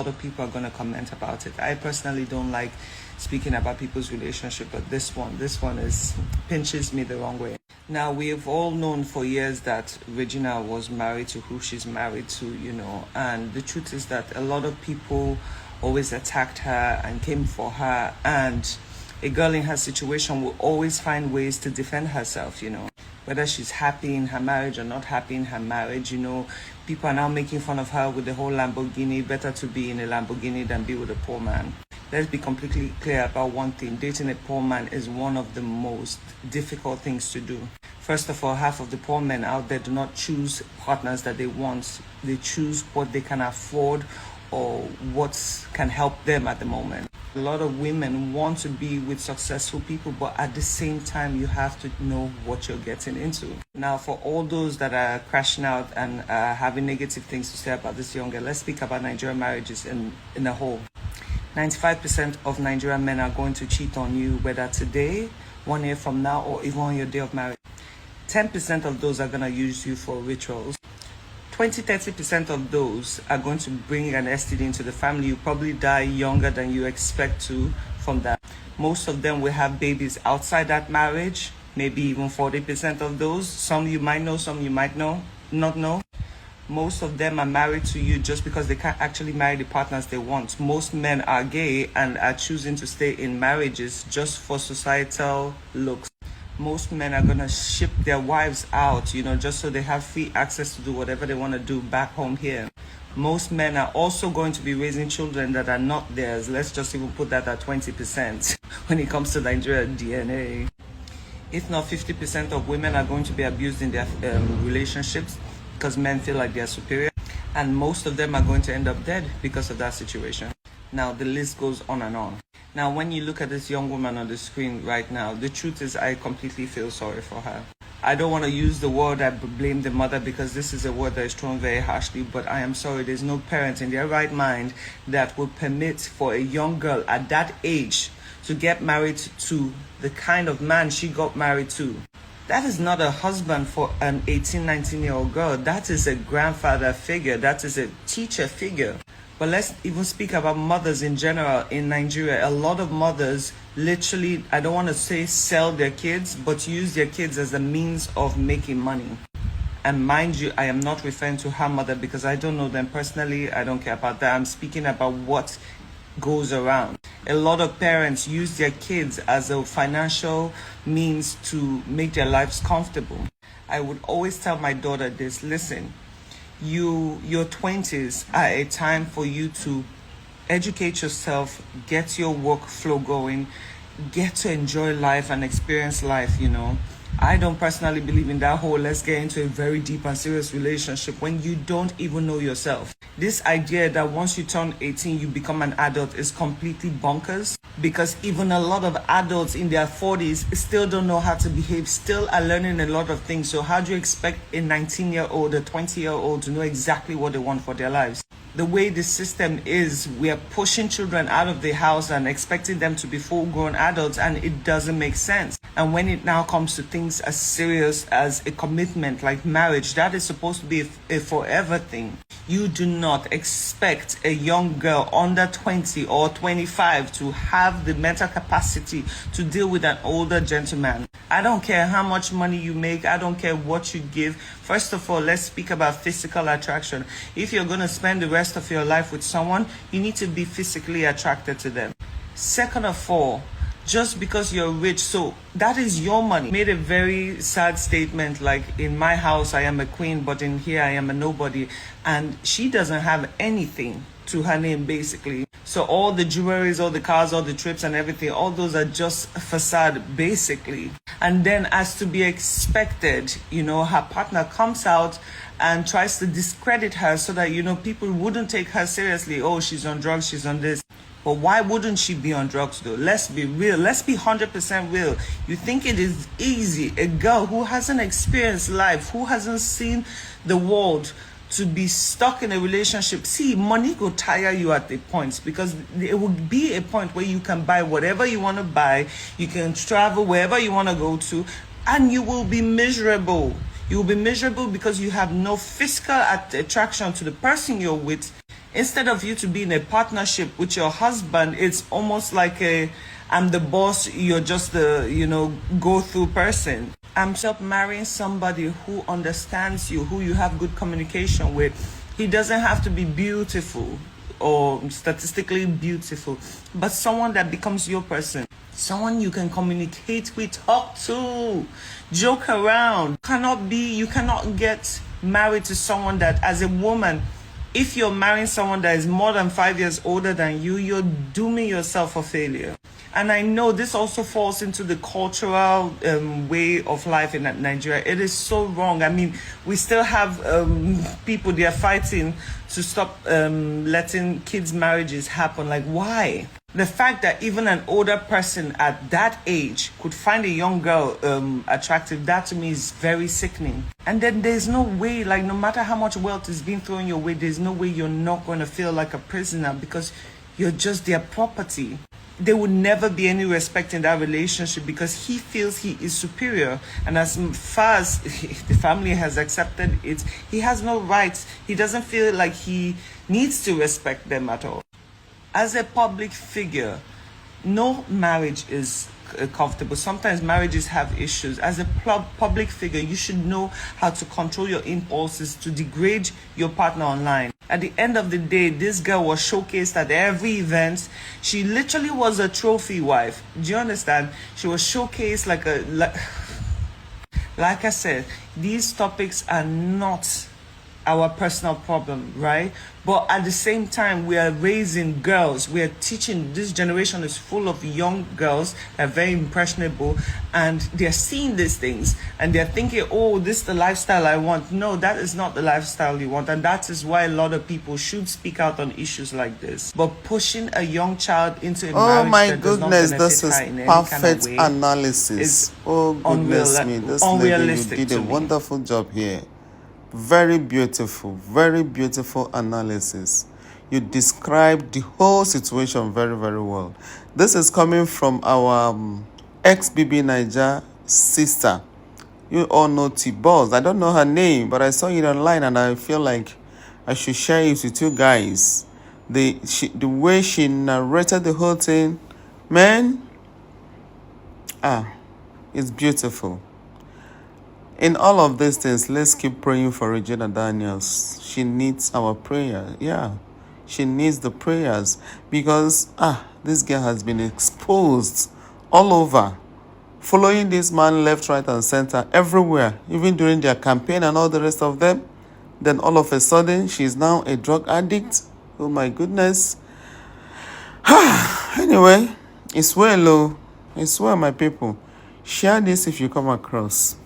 lot of people are going to comment about it. I personally don't like speaking about people's relationship, but this one pinches me the wrong way. Now, we have all known for years that Regina was married to who she's married to, and the truth is that a lot of people always attacked her and came for her, and a girl in her situation will always find ways to defend herself, whether she's happy in her marriage or not happy in her marriage. People are now making fun of her with the whole Lamborghini. Better to be in a Lamborghini than be with a poor man. Let's be completely clear about one thing. Dating a poor man is one of the most difficult things to do. First of all, half of the poor men out there do not choose partners that they want. They choose what they can afford or what can help them at the moment. A lot of women want to be with successful people, but at the same time, you have to know what you're getting into. Now, for all those that are crashing out and having negative things to say about this young girl, let's speak about Nigerian marriages in a whole. 95% of Nigerian men are going to cheat on you, whether today, 1 year from now, or even on your day of marriage. 10% of those are going to use you for rituals. 20-30% of those are going to bring an STD into the family. You probably die younger than you expect to from that. Most of them will have babies outside that marriage, maybe even 40% of those. Some you might know, some you might not know. Most of them are married to you just because they can't actually marry the partners they want. Most men are gay and are choosing to stay in marriages just for societal looks. Most men are going to ship their wives out, just so they have free access to do whatever they want to do back home here. Most men are also going to be raising children that are not theirs. Let's just even put that at 20% when it comes to Nigerian DNA. If not, 50% of women are going to be abused in their relationships because men feel like they're superior. And most of them are going to end up dead because of that situation. Now, the list goes on and on. Now, when you look at this young woman on the screen right now, the truth is I completely feel sorry for her. I don't want to use the word I blame the mother because this is a word that is thrown very harshly, but I am sorry. There's no parent in their right mind that would permit for a young girl at that age to get married to the kind of man she got married to. That is not a husband for an 18, 19-year-old girl. That is a grandfather figure. That is a teacher figure. But let's even speak about mothers in general in Nigeria. A lot of mothers literally, I don't want to say sell their kids, but use their kids as a means of making money. And mind you, I am not referring to her mother because I don't know them personally. I don't care about that. I'm speaking about what goes around. A lot of parents use their kids as a financial means to make their lives comfortable. I would always tell my daughter this: listen, your 20s are a time for you to educate yourself, get your workflow going, get to enjoy life and experience life. I don't personally believe in that whole let's get into a very deep and serious relationship when you don't even know yourself. This idea that once you turn 18 you become an adult is completely bonkers, because even a lot of adults in their 40s still don't know how to behave, still are learning a lot of things. So how do you expect a 19-year-old, a 20-year-old to know exactly what they want for their lives? The way the system is, we are pushing children out of the house and expecting them to be full-grown adults, and it doesn't make sense. And when it now comes to things as serious as a commitment like marriage, that is supposed to be a forever thing. You do not expect a young girl under 20 or 25 to have the mental capacity to deal with an older gentleman. I don't care how much money you make. I don't care what you give. First of all, let's speak about physical attraction. If you're going to spend the rest of your life with someone, you need to be physically attracted to them. Second of all, just because you're rich, so that is your money. Made a very sad statement like, in my house I am a queen, but in here I am a nobody. And she doesn't have anything to her name basically. So all the jewelries, all the cars, all the trips and everything, all those are just facade basically. And then, as to be expected, her partner comes out and tries to discredit her so that, people wouldn't take her seriously. Oh, she's on drugs, she's on this. But why wouldn't she be on drugs though? Let's be real. Let's be 100% real. You think it is easy, a girl who hasn't experienced life, who hasn't seen the world, to be stuck in a relationship? See, money will tire you at the point, because it will be a point where you can buy whatever you want to buy, you can travel wherever you want to go to, and you will be miserable. You will be miserable because you have no physical attraction to the person you're with. Instead of you to be in a partnership with your husband, it's almost like I'm the boss, you're just the, go through person. I'm just marrying somebody who understands you, who you have good communication with. He doesn't have to be beautiful or statistically beautiful, but someone that becomes your person. Someone you can communicate with, talk to, joke around. You cannot get married to someone that, as a woman, if you're marrying someone that is more than 5 years older than you, you're dooming yourself for failure. And I know this also falls into the cultural way of life in Nigeria. It is so wrong. I mean, we still have people, they are fighting to stop letting kids' marriages happen. Like, why? The fact that even an older person at that age could find a young girl attractive, that to me is very sickening. And then there's no way, like, no matter how much wealth is being thrown your way, there's no way you're not going to feel like a prisoner because you're just their property. There would never be any respect in that relationship because he feels he is superior. And as far as the family has accepted it, he has no rights. He doesn't feel like he needs to respect them at all. As a public figure, no marriage is comfortable. Sometimes marriages have issues. As a public figure, you should know how to control your impulses to degrade your partner online. At the end of the day, this girl was showcased at every event. She literally was a trophy wife. Do you understand? She was showcased like I said, these topics are not our personal problem, right? But at the same time, we are raising girls. We are teaching. This generation is full of young girls that are very impressionable, and they're seeing these things and they're thinking, oh, this is the lifestyle I want. No, that is not the lifestyle you want. And that is why a lot of people should speak out on issues like this. But pushing a young child into a marriage that does not benefit her in any kind of way analysis. Oh, goodness me. This lady, you did a wonderful job here. Very beautiful analysis. You described the whole situation very, very well. This is coming from our ex-bbnaija sister. You all know T-Boss. I don't know her name, but I saw it online and I feel like I should share it with you guys. The way she narrated the whole thing, man, it's beautiful. In all of these things, let's keep praying for Regina Daniels. She needs our prayer. Yeah, she needs the prayers because this girl has been exposed all over, following this man left, right, and center, everywhere, even during their campaign and all the rest of them. Then all of a sudden, she's now a drug addict. Oh my goodness. Anyway, it's well, my people. Share this if you come across.